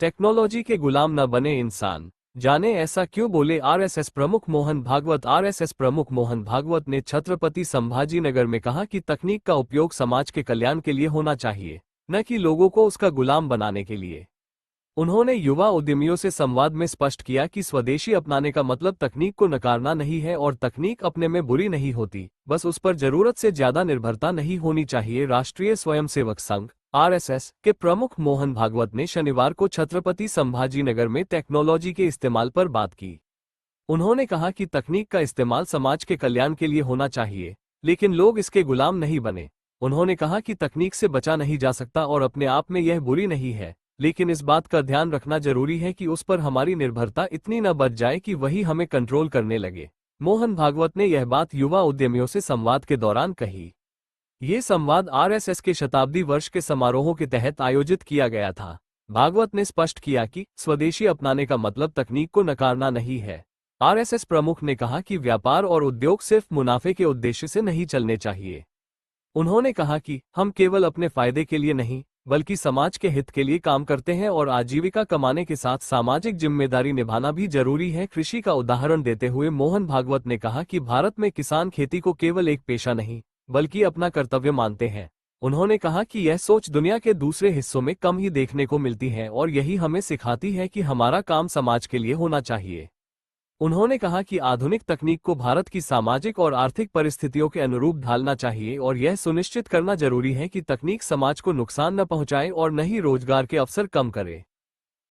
Technology के गुलाम न बने इंसान। जाने ऐसा क्यों बोले आरएसएस प्रमुख मोहन भागवत। आरएसएस प्रमुख मोहन भागवत ने छत्रपति संभाजीनगर में कहा कि तकनीक का उपयोग समाज के कल्याण के लिए होना चाहिए, न कि लोगों को उसका गुलाम बनाने के लिए। उन्होंने युवा उद्यमियों से संवाद में स्पष्ट किया कि स्वदेशी अपनाने का मतलब तकनीक को नकारना नहीं है और तकनीक अपने में बुरी नहीं होती, बस उस पर जरूरत से ज्यादा निर्भरता नहीं होनी चाहिए। राष्ट्रीय स्वयंसेवक संघ आरएसएस के प्रमुख मोहन भागवत ने शनिवार को छत्रपति संभाजीनगर में टेक्नोलॉजी के इस्तेमाल पर बात की। उन्होंने कहा कि तकनीक का इस्तेमाल समाज के कल्याण के लिए होना चाहिए, लेकिन लोग इसके गुलाम नहीं बने। उन्होंने कहा कि तकनीक से बचा नहीं जा सकता और अपने आप में यह बुरी नहीं है, लेकिन इस बात का ध्यान रखना जरूरी है कि उस पर हमारी निर्भरता इतनी न बढ़ जाए कि वही हमें कंट्रोल करने लगे। मोहन भागवत ने यह बात युवा उद्यमियों से संवाद के दौरान कही। ये संवाद आरएसएस के शताब्दी वर्ष के समारोहों के तहत आयोजित किया गया था। भागवत ने स्पष्ट किया कि स्वदेशी अपनाने का मतलब तकनीक को नकारना नहीं है। आरएसएस प्रमुख ने कहा कि व्यापार और उद्योग सिर्फ मुनाफे के उद्देश्य से नहीं चलने चाहिए। उन्होंने कहा कि हम केवल अपने फायदे के लिए नहीं, बल्कि समाज के हित के लिए काम करते हैं और आजीविका कमाने के साथ सामाजिक जिम्मेदारी निभाना भी जरूरी है। कृषि का उदाहरण देते हुए मोहन भागवत ने कहा कि भारत में किसान खेती को केवल एक पेशा नहीं, बल्कि अपना कर्तव्य मानते हैं। उन्होंने कहा कि यह सोच दुनिया के दूसरे हिस्सों में कम ही देखने को मिलती है और यही हमें सिखाती है कि हमारा काम समाज के लिए होना चाहिए। उन्होंने कहा कि आधुनिक तकनीक को भारत की सामाजिक और आर्थिक परिस्थितियों के अनुरूप ढालना चाहिए और यह सुनिश्चित करना जरूरी है कि तकनीक समाज को नुकसान न पहुंचाए और न ही रोजगार के अवसर कम करे।